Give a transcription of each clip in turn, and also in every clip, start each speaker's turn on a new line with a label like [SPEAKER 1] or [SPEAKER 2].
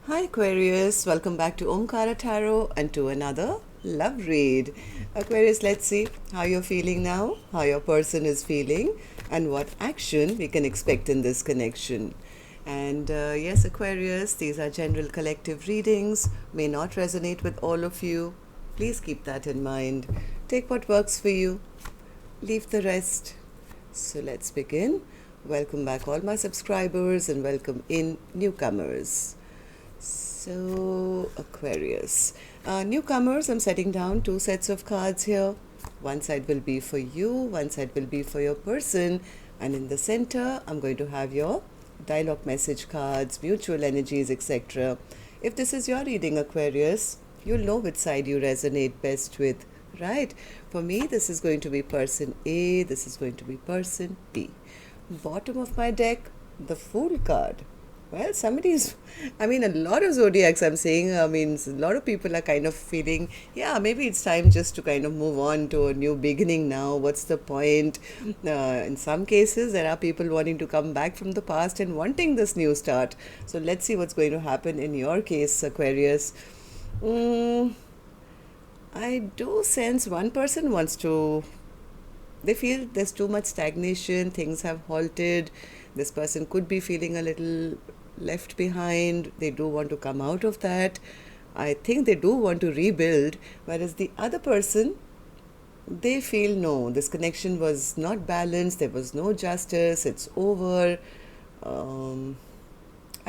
[SPEAKER 1] Hi Aquarius, welcome back to Omkaratarot and to another love read. Aquarius, let's see how you're feeling now, how your person is feeling, and what action we can expect in this connection. And yes, Aquarius, these are general collective readings, may not resonate with all of you. Please keep that in mind. Take what works for you, leave the rest. So let's begin. Welcome back, all my subscribers, and welcome in newcomers. So, Aquarius. Newcomers, I'm setting down two sets of cards here. One side will be for you, one side will be for your person, and in the center, I'm going to have your dialogue message cards, mutual energies, etc. If this is your reading, Aquarius, you'll know which side you resonate best with, right? For me, this is going to be person A, this is going to be person B. Bottom of my deck, the Fool card. Well, a lot of zodiacs I'm saying, a lot of people are kind of feeling, yeah, maybe it's time just to kind of move on to a new beginning now. What's the point? In some cases, there are people wanting to come back from the past and wanting this new start. So let's see what's going to happen in your case, Aquarius. I do sense one person wants to, they feel there's too much stagnation, things have halted. This person could be feeling a little left behind. They do want to come out of that. I think they do want to rebuild, whereas the other person, they feel no, this connection was not balanced, there was no justice, it's over. I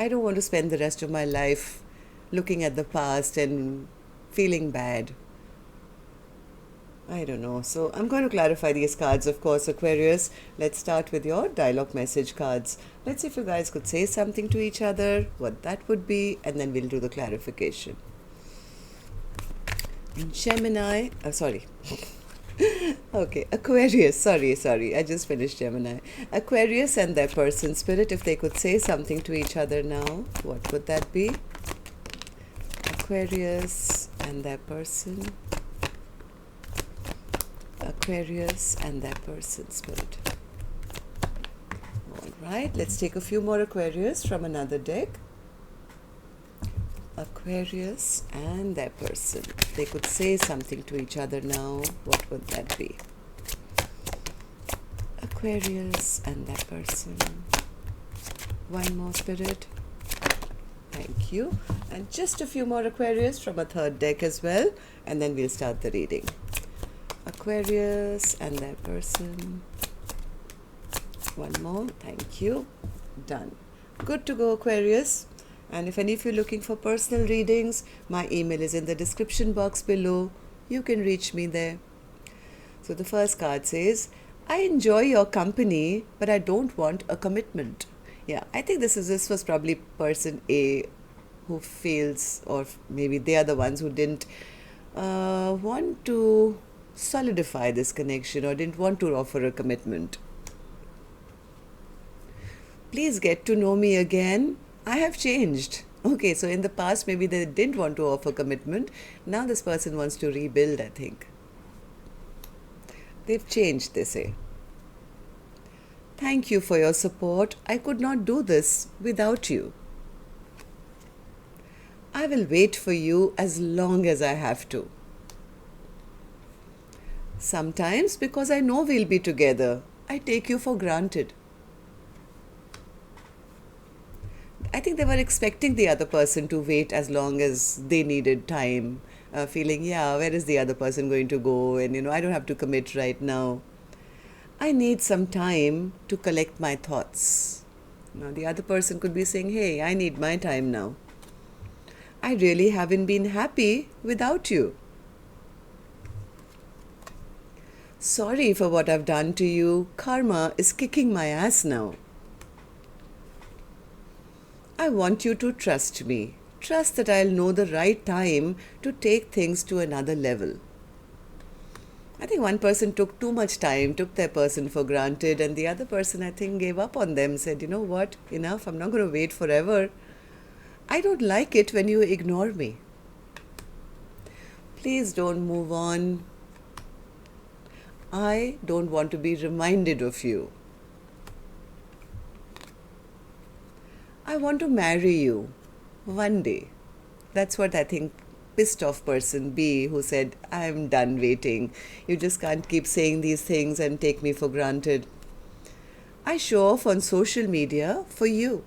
[SPEAKER 1] don't want to spend the rest of my life looking at the past and feeling bad. I don't know. So I'm going to clarify these cards, of course, Aquarius. Let's start with your dialogue message cards. Let's see if you guys could say something to each other, what that would be, and then we'll do the clarification. Gemini, sorry. Okay, Aquarius, sorry, I just finished Gemini. Aquarius and their person spirit, if they could say something to each other now, what would that be? Aquarius and their person. Aquarius and their person spirit. Alright, let's take a few more Aquarius from another deck. Aquarius and their person. If they could say something to each other now, what would that be? Aquarius and their person. One more spirit. Thank you. And just a few more Aquarius from a third deck as well, and then we'll start the reading. Aquarius and their person. One more. Thank you. Done. Good to go, Aquarius. And if any of you are looking for personal readings, my email is in the description box below. You can reach me there. So the first card says, I enjoy your company, but I don't want a commitment. Yeah, I think this was probably person A who feels, or maybe they are the ones who didn't want to solidify this connection or didn't want to offer a commitment. Please get to know me again. I have changed. Okay, so in the past maybe they didn't want to offer commitment. Now this person wants to rebuild, I think. They've changed, they say. Thank you for your support. I could not do this without you. I will wait for you as long as I have to. Sometimes, because I know we'll be together, I take you for granted. I think they were expecting the other person to wait as long as they needed time, feeling, yeah, where is the other person going to go? And, I don't have to commit right now. I need some time to collect my thoughts. Now, the other person could be saying, hey, I need my time now. I really haven't been happy without you. Sorry for what I've done to you. Karma is kicking my ass now. I want you to trust me. Trust that I'll know the right time to take things to another level. I think one person took too much time, took their person for granted, and the other person, I think, gave up on them, said, you know what, enough, I'm not going to wait forever. I don't like it when you ignore me. Please don't move on. I don't want to be reminded of you. I want to marry you. one day. That's what I think pissed off person B, who said, I'm done waiting. You just can't keep saying these things and take me for granted. I show off on social media for you.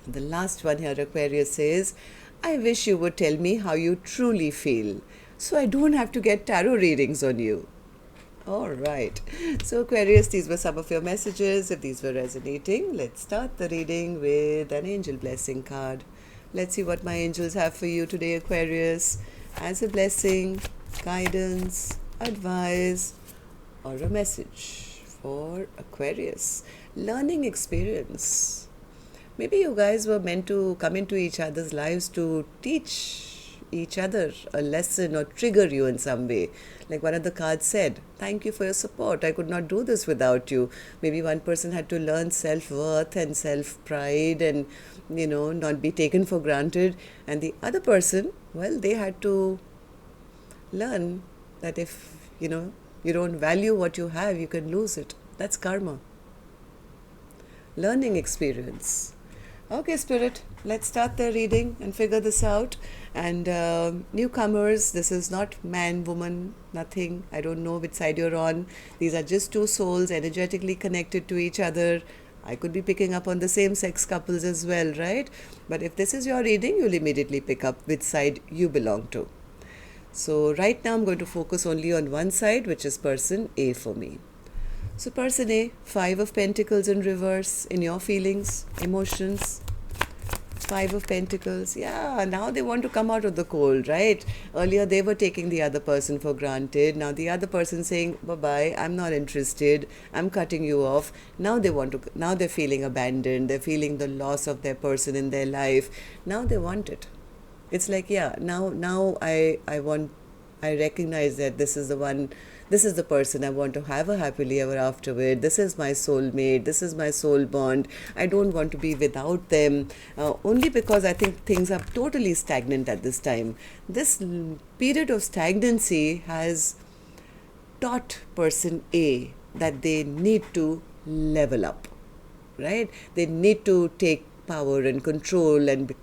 [SPEAKER 1] The last one here, Aquarius says, I wish you would tell me how you truly feel so I don't have to get tarot readings on you. All right. So Aquarius, these were some of your messages. If these were resonating, let's start the reading with an angel blessing card. Let's see what my angels have for you today, Aquarius, as a blessing, guidance, advice, or a message for Aquarius. Learning experience. Maybe you guys were meant to come into each other's lives to teach each other a lesson or trigger you in some way. Like one of the cards said, thank you for your support. I could not do this without you. Maybe one person had to learn self-worth and self-pride and, not be taken for granted. And the other person, well, they had to learn that if, you don't value what you have, you can lose it. That's karma. Learning experience. Okay, Spirit, let's start the reading and figure this out. And newcomers, this is not man, woman, nothing. I don't know which side you're on. These are just two souls energetically connected to each other. I could be picking up on the same-sex couples as well, right? But if this is your reading, you'll immediately pick up which side you belong to. So right now I'm going to focus only on one side, which is person A for me. So person A, 5 of Pentacles in reverse in your feelings, emotions. 5 of Pentacles. Yeah, now they want to come out of the cold, right? Earlier they were taking the other person for granted. Now the other person saying, bye-bye, I'm not interested. I'm cutting you off. Now they're feeling abandoned. They're feeling the loss of their person in their life. Now they want it. It's like, yeah, now I recognize that this is the one. This is the person I want to have a happily ever after with. This is my soulmate. This is my soul bond. I don't want to be without them. Only because I think things are totally stagnant at this time. This period of stagnancy has taught person A that they need to level up, right? They need to take power and control and,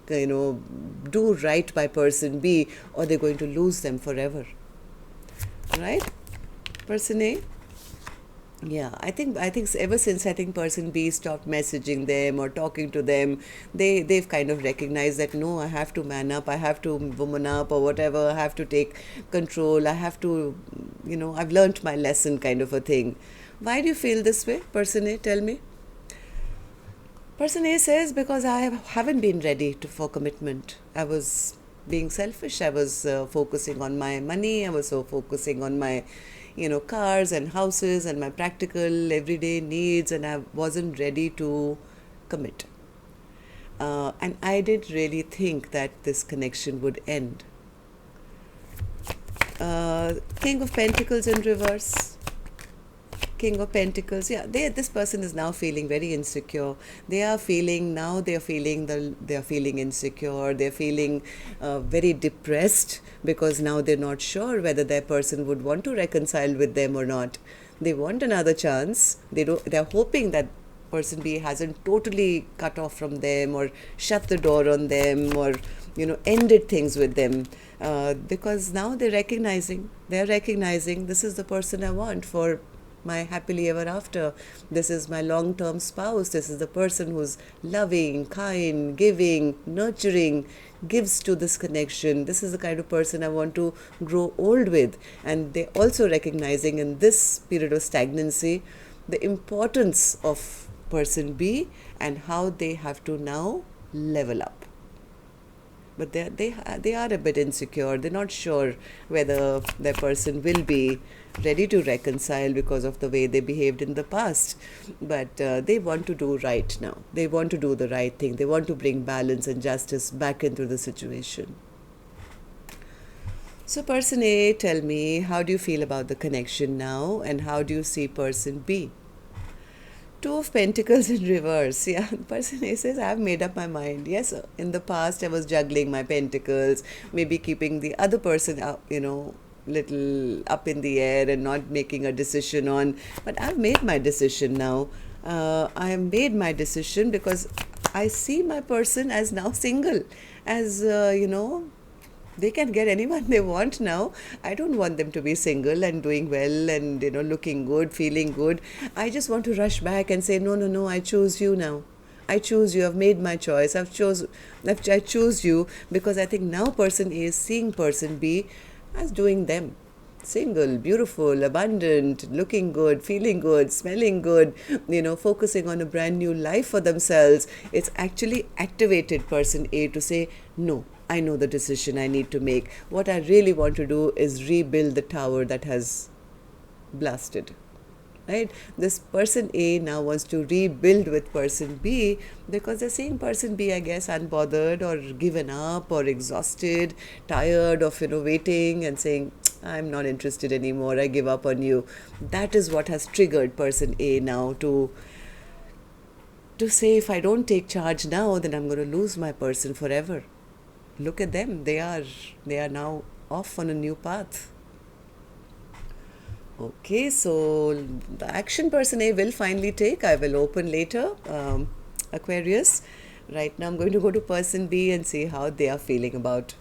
[SPEAKER 1] do right by person B, or they're going to lose them forever, right? Person A, yeah, I think ever since person B stopped messaging them or talking to them, they've kind of recognized that no, I have to man up, I have to woman up or whatever, I have to take control, I have to, I've learnt my lesson kind of a thing. Why do you feel this way, person A? Tell me. Person A says, because I haven't been ready for commitment. I was being selfish. I was focusing on my money. I was so focusing on my cars and houses and my practical everyday needs, and I wasn't ready to commit. And I did really think that this connection would end. King of Pentacles in reverse. King of Pentacles, yeah, this person is now feeling very insecure. They're feeling insecure. They're feeling very depressed because now they're not sure whether their person would want to reconcile with them or not. They want another chance. They're hoping that person B hasn't totally cut off from them or shut the door on them or ended things with them, because now they're recognizing this is the person I want for my happily ever after. This is my long-term spouse. This is the person who's loving, kind, giving, nurturing, gives to this connection. This is the kind of person I want to grow old with. And they're also recognizing in this period of stagnancy the importance of person B and how they have to now level up. But they are a bit insecure. They're not sure whether their person will be ready to reconcile because of the way they behaved in the past. But they want to do right now. They want to do the right thing. They want to bring balance and justice back into the situation. So person A, tell me, how do you feel about the connection now, and how do you see person B? 2 of Pentacles in reverse. Yeah, person A says, I've made up my mind. Yes, in the past I was juggling my pentacles, maybe keeping the other person up, little up in the air and not making a decision on. But I've made my decision now. I have made my decision because I see my person as now single, as they can get anyone they want now. I don't want them to be single and doing well and looking good, feeling good. I just want to rush back and say, no, no, no, I choose you now. I choose you. I've made my choice. I choose you because I think now person A is seeing person B as doing them. Single, beautiful, abundant, looking good, feeling good, smelling good, focusing on a brand new life for themselves. It's actually activated person A to say, no, I know the decision I need to make. What I really want to do is rebuild the tower that has blasted. Right? This person A now wants to rebuild with person B because they're seeing person B, I guess, unbothered or given up or exhausted, tired of waiting and saying, I'm not interested anymore, I give up on you. That is what has triggered person A now to say, if I don't take charge now, then I'm going to lose my person forever. Look at them. They are now off on a new path. Okay, so the action person A will finally take. I will open later, Aquarius. Right now I'm going to go to person B and see how they are feeling about,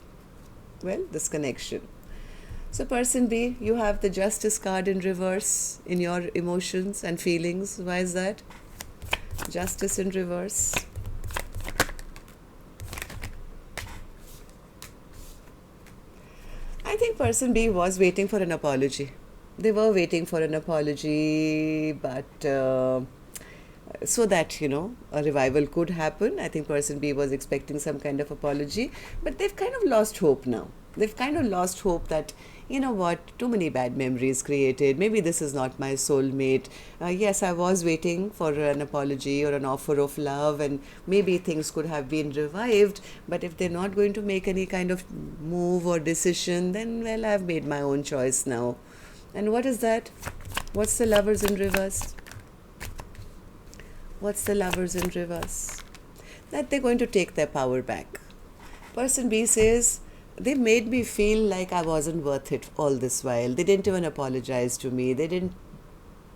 [SPEAKER 1] this connection. So person B, you have the Justice card in reverse in your emotions and feelings. Why is that? Justice in reverse. I think person B was waiting for an apology. They were waiting for an apology, but so that, a revival could happen. I think person B was expecting some kind of apology, but they've kind of lost hope now. They've kind of lost hope that, too many bad memories created. Maybe this is not my soulmate. Yes, I was waiting for an apology or an offer of love, and maybe things could have been revived. But if they're not going to make any kind of move or decision, then, I've made my own choice now. And what is that? What's the Lovers in reverse? What's the Lovers in reverse? That they're going to take their power back. Person B says, they made me feel like I wasn't worth it all this while. They didn't even apologize to me. They didn't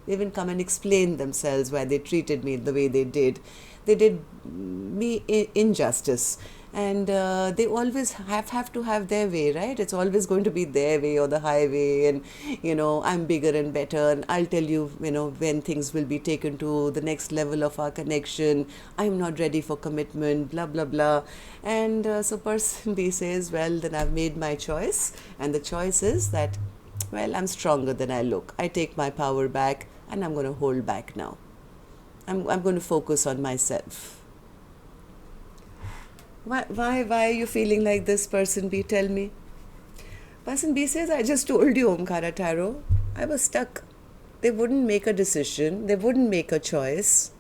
[SPEAKER 1] even come and explain themselves why they treated me the way they did. They did me injustice. And they always have to have their way, right? It's always going to be their way or the highway, and I'm bigger and better, and I'll tell you, when things will be taken to the next level of our connection. I'm not ready for commitment, blah blah blah. And so person B says, then I've made my choice, and the choice is that, I'm stronger than I look. I take my power back, and I'm going to hold back now. I'm going to focus on myself. Why are you feeling like this, person B? Tell me. Person B says, I just told you, Omkaratarot, I was stuck. They wouldn't make a decision. They wouldn't make a choice,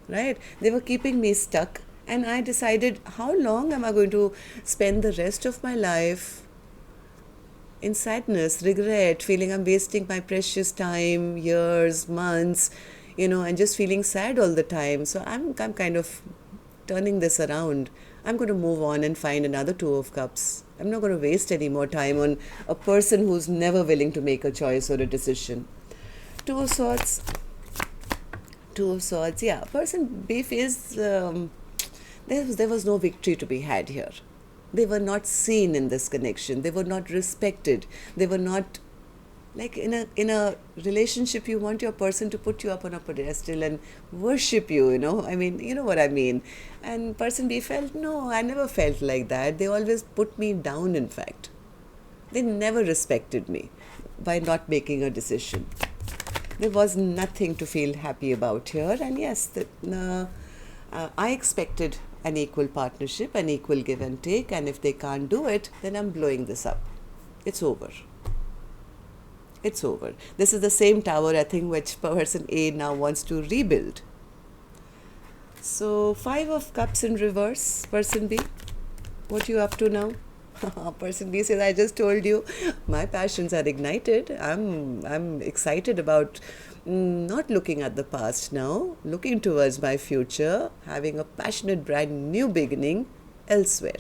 [SPEAKER 1] right? They were keeping me stuck. And I decided, how long am I going to spend the rest of my life in sadness, regret, feeling I'm wasting my precious time, years, months, and just feeling sad all the time. So I'm kind of turning this around. I'm going to move on and find another Two of Cups. I'm not going to waste any more time on a person who's never willing to make a choice or a decision. Two of Swords. Yeah. Person B feels there was no victory to be had here. They were not seen in this connection. They were not respected. They were not, like in a relationship, you want your person to put you up on a pedestal and worship you, I mean, you know what I mean. And person B felt, no, I never felt like that. They always put me down, in fact. They never respected me by not making a decision. There was nothing to feel happy about here. And yes, I expected an equal partnership, an equal give and take. And if they can't do it, then I'm blowing this up. It's over. It's over. This is the same tower, I think, which person A now wants to rebuild. So, Five of Cups in reverse, person B. What are you up to now? Person B says, I just told you, my passions are ignited. I'm excited about not looking at the past now, looking towards my future, having a passionate, brand new beginning elsewhere.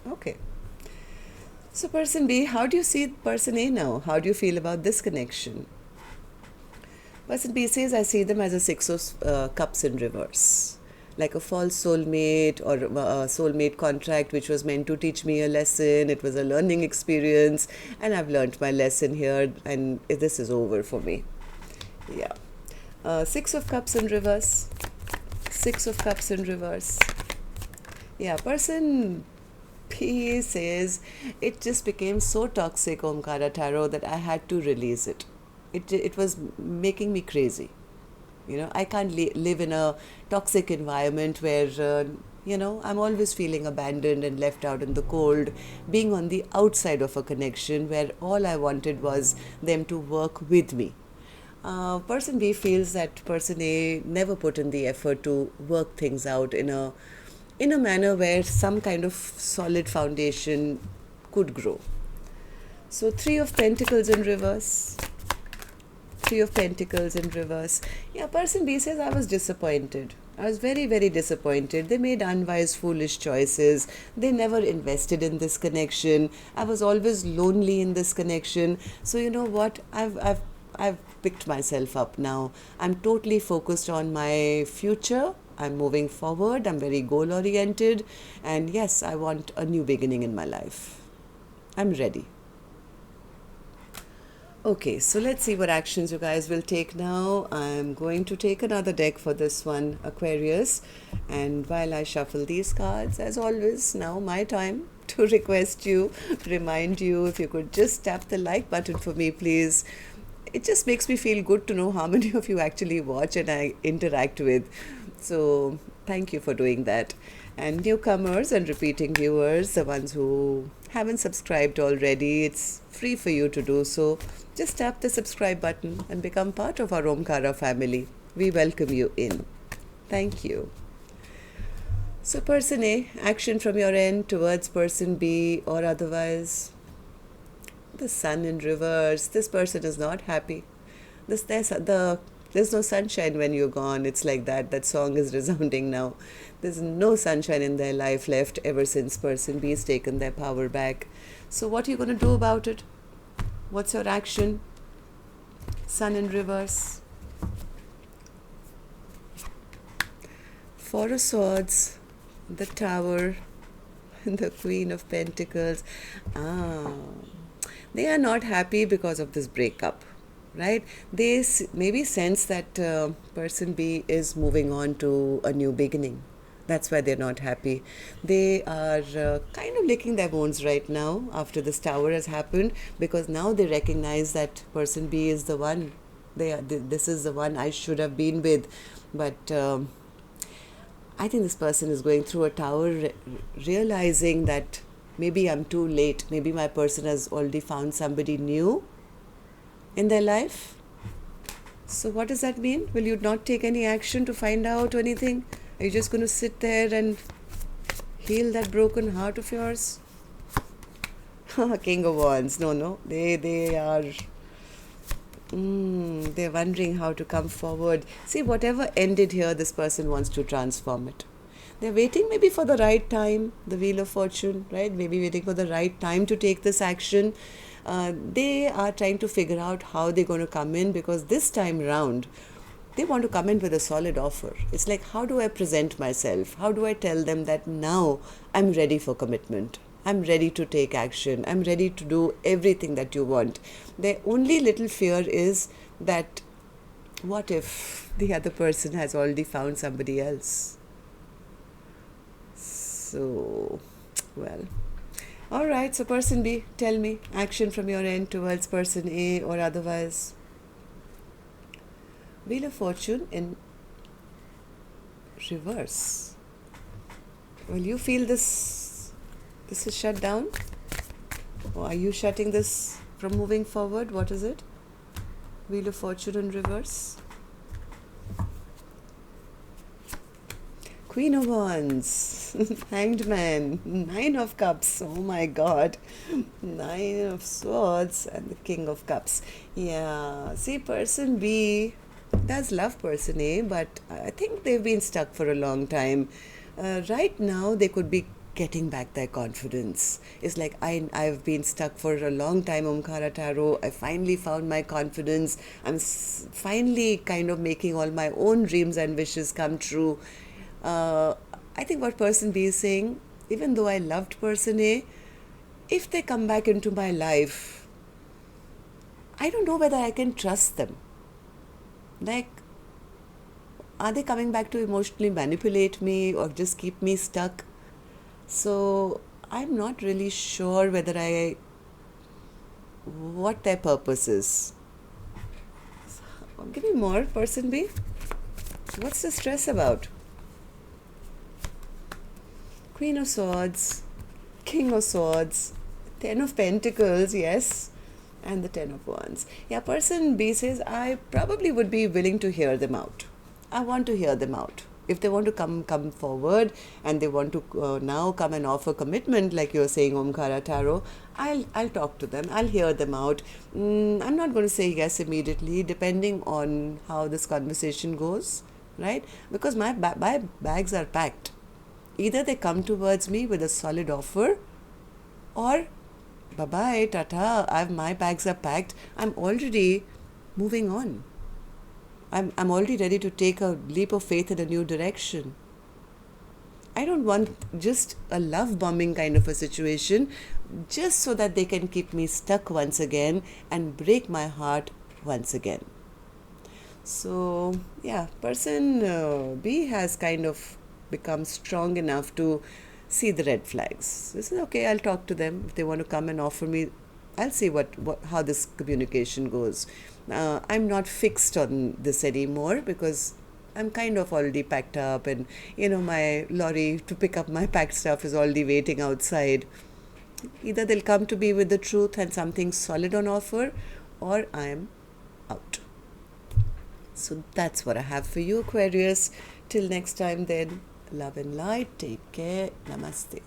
[SPEAKER 1] Okay. So person B, how do you see person A now? How do you feel about this connection? Person B says, I see them as a Six of Cups in reverse. like a false soulmate or a soulmate contract which was meant to teach me a lesson. It was a learning experience, and I've learned my lesson here, and this is over for me. Yeah. Six of Cups in reverse. Six of Cups in reverse. Yeah, person P says it just became so toxic, Omkaratarot, that I had to release it. It was making me crazy. I can't live in a toxic environment where, I'm always feeling abandoned and left out in the cold, being on the outside of a connection where all I wanted was them to work with me. Person B feels that person A never put in the effort to work things out in a manner where some kind of solid foundation could grow. So Three of Pentacles in reverse. Three of Pentacles in reverse. Yeah, person B says, I was disappointed. I was very, very disappointed. They made unwise, foolish choices. They never invested in this connection. I was always lonely in this connection. So you know what? I've picked myself up now. I'm totally focused on my future. I'm moving forward. I'm very goal oriented. And yes, I want a new beginning in my life. I'm ready. Okay, so let's see what actions you guys will take now. I'm going to take another deck for this one, Aquarius. And while I shuffle these cards, as always, now my time to request you, remind you, if you could just tap the like button for me, please. It just makes me feel good to know how many of you actually watch and I interact with. So thank you for doing that. And newcomers and repeating viewers, the ones who haven't subscribed already, it's free for you to do so. Just tap the subscribe button and become part of our Omkara family. We welcome you in. Thank you. So person A, action from your end towards person B or otherwise. The Sun in reverse. This person is not happy. There's no sunshine when you're gone. It's like that. That song is resounding now. There's no sunshine in their life left ever since person B has taken their power back. So what are you going to do about it? What's your action? Sun in reverse. Four of Swords. The Tower. The Queen of Pentacles. They are not happy because of this breakup, right? They maybe sense that person B is moving on to a new beginning. That's why they're not happy. They are kind of licking their wounds right now after this tower has happened, because now they recognize that person B is the one. This is the one I should have been with. But I think this person is going through a tower, realizing that maybe I'm too late. Maybe my person has already found somebody new in their life. So what does that mean? Will you not take any action to find out anything? Are you just going to sit there and heal that broken heart of yours? King of Wands. No. They are... they're wondering how to come forward. See, whatever ended here, this person wants to transform it. They're waiting maybe for the right time, the Wheel of Fortune, right? Maybe waiting for the right time to take this action. They are trying to figure out how they're going to come in, because this time round, they want to come in with a solid offer. It's like, how do I present myself? How do I tell them that now I'm ready for commitment? I'm ready to take action. I'm ready to do everything that you want. Their only little fear is that, what if the other person has already found somebody else? So, well, all right. So person B, tell me, action from your end towards person A or otherwise. Wheel of Fortune in reverse. Will you feel this is shut down? Or are you shutting this from moving forward? What is it? Wheel of Fortune in reverse. Queen of Wands, Hanged Man, Nine of Cups, oh my God, Nine of Swords, and the King of Cups. Yeah, see, person B does love person A, but I think they've been stuck for a long time. Right now, they could be getting back their confidence. It's like, I've been stuck for a long time, Omkaratarot. I finally found my confidence. I'm finally kind of making all my own dreams and wishes come true. I think what person B is saying, even though I loved person A, if they come back into my life, I don't know whether I can trust them. Like, are they coming back to emotionally manipulate me or just keep me stuck? So I'm not really sure what their purpose is. Give me more, person B. What's the stress about? Queen of Swords, King of Swords, Ten of Pentacles, yes, and the Ten of Wands. Yeah, person B says, I probably would be willing to hear them out. I want to hear them out. If they want to come forward and they want to now come and offer commitment, like you're saying, Omkaratarot, I'll talk to them. I'll hear them out. I'm not going to say yes immediately, depending on how this conversation goes, right? Because my bags are packed. Either they come towards me with a solid offer, or bye-bye, tata, my bags are packed. I'm already moving on. I'm already ready to take a leap of faith in a new direction. I don't want just a love bombing kind of a situation, just so that they can keep me stuck once again and break my heart once again. So, yeah, person B has kind of become strong enough to see the red flags. This is okay, I'll talk to them. If they want to come and offer me, I'll see how this communication goes. I'm not fixed on this anymore because I'm kind of already packed up, and my lorry to pick up my packed stuff is already waiting outside. Either they'll come to me with the truth and something solid on offer, or I'm out. So that's what I have for you, Aquarius. Till next time then, love and light. Take care. Namaste.